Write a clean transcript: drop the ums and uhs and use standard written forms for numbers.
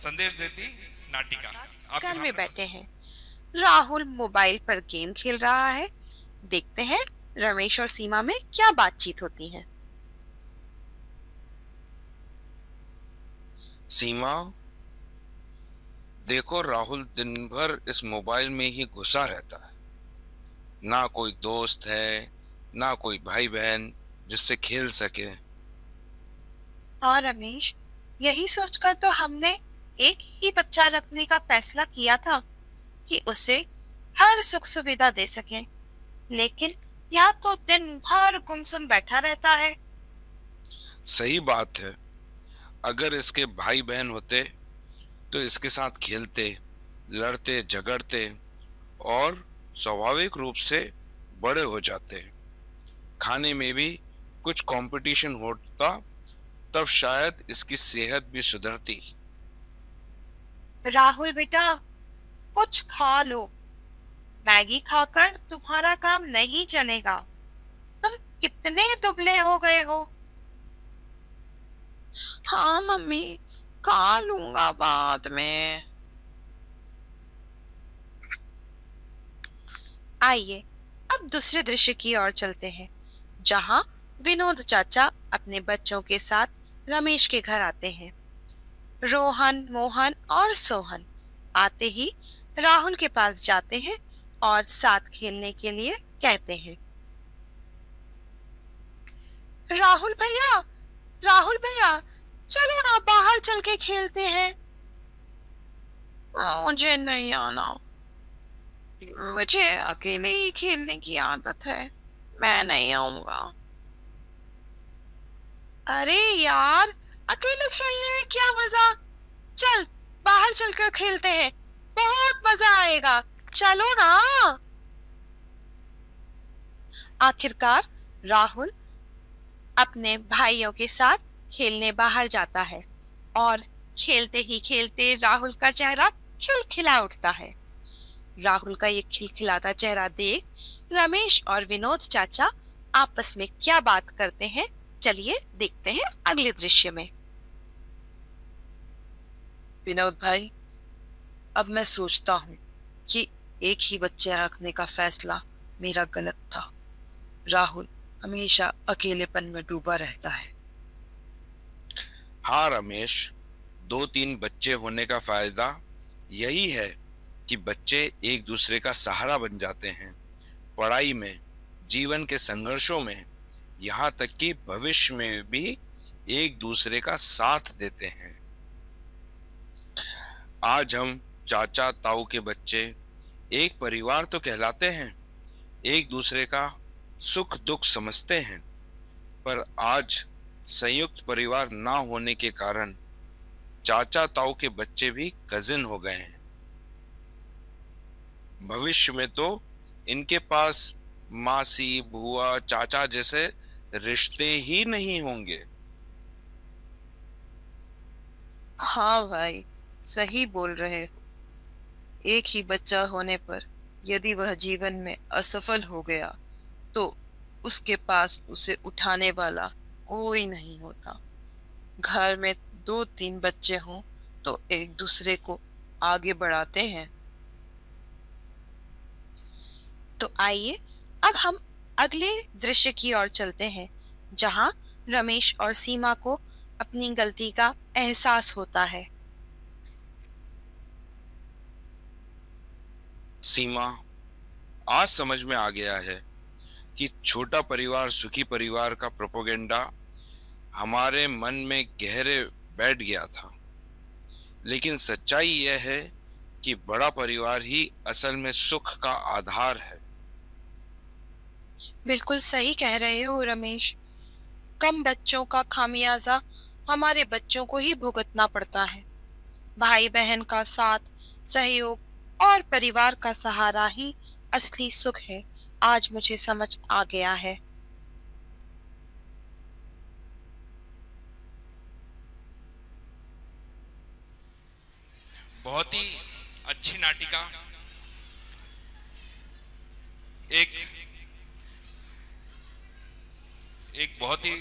संदेश देती नाटिका। आपके घर में सामने बैठे प्रस्तुत। हैं। राहुल मोबाइल पर गेम खेल रहा है। देखते हैं रमेश और सीमा में क्या बातचीत होती है। सीमा, देखो राहुल दिन भर इस मोबाइल में ही घुसा रहता है। ना कोई दोस्त है, ना कोई भाई बहन जिससे खेल सके। हाँ रमेश, यही सोचकर तो हमने एक ही बच्चा रखने का फैसला किया था कि उसे हर सुख सुविधा दे सकें। लेकिन यहाँ तो दिन भर गुमसुम बैठा रहता है। सही बात है। अगर इसके भाई बहन होते तो इसके साथ खेलते, लड़ते झगड़ते और स्वाभाविक रूप से बड़े हो जाते। खाने में भी कुछ कंपटीशन होता, तब शायद इसकी सेहत भी सुधरती। राहुल बेटा, कुछ खा लो। मैगी खाकर तुम्हारा काम नहीं चलेगा। तुम कितने दुबले हो गए हो। हाँ मम्मी, खा लूंगा बाद में। आइए अब दूसरे दृश्य की ओर चलते हैं, जहां विनोद चाचा अपने बच्चों के साथ रमेश के घर आते हैं। रोहन, मोहन और सोहन आते ही राहुल के पास जाते हैं और साथ खेलने के लिए कहते हैं। राहुल भैया, राहुल भैया, चलो ना बाहर चल के खेलते हैं। मुझे नहीं आना। मुझे अकेले ही खेलने की आदत है। मैं नहीं आऊंगा। अरे यार, अकेले खेलने में क्या मजा। चल बाहर चलकर खेलते हैं, बहुत मजा आएगा। चलो ना। आखिरकार राहुल अपने भाइयों के साथ खेलने बाहर जाता है और खेलते ही खेलते राहुल का चेहरा खिलखिला उठता है। राहुल का ये खिलखिलाता चेहरा देख रमेश और विनोद चाचा आपस में क्या बात करते हैं, चलिए देखते हैं अगले दृश्य में। विनोद भाई, अब मैं सोचता हूँ कि एक ही बच्चा रखने का फैसला मेरा गलत था। राहुल हमेशा अकेलेपन में डूबा रहता है। हाँ रमेश, 2-3 बच्चे होने का फायदा यही है कि बच्चे एक दूसरे का सहारा बन जाते हैं। पढ़ाई में, जीवन के संघर्षों में, यहाँ तक कि भविष्य में भी एक दूसरे का साथ देते हैं। आज हम चाचा ताऊ के बच्चे एक परिवार तो कहलाते हैं, एक दूसरे का सुख दुख समझते हैं। पर आज संयुक्त परिवार ना होने के कारण चाचा ताऊ के बच्चे भी कजिन हो गए हैं। भविष्य में तो इनके पास मासी, बुआ, चाचा जैसे रिश्ते ही नहीं होंगे। हाँ भाई, सही बोल रहे हो। एक ही बच्चा होने पर यदि वह जीवन में असफल हो गया तो उसके पास उसे उठाने वाला कोई नहीं होता। घर में 2-3 बच्चे हों तो एक दूसरे को आगे बढ़ाते हैं। तो आइए अब हम अगले दृश्य की ओर चलते हैं, जहां रमेश और सीमा को अपनी गलती का एहसास होता है। सीमा, आज समझ में आ गया है कि छोटा परिवार सुखी परिवार का प्रोपेगेंडा हमारे मन में गहरे बैठ गया था। लेकिन सच्चाई यह है कि बड़ा परिवार ही असल में सुख का आधार है। बिल्कुल सही कह रहे हो रमेश। कम बच्चों का खामियाजा हमारे बच्चों को ही भुगतना पड़ता है। भाई बहन का साथ, सहयोग और परिवार का सहारा ही असली सुख है। आज मुझे समझ आ गया है। बहुत ही अच्छी नाटिका। एक एक बहुत ही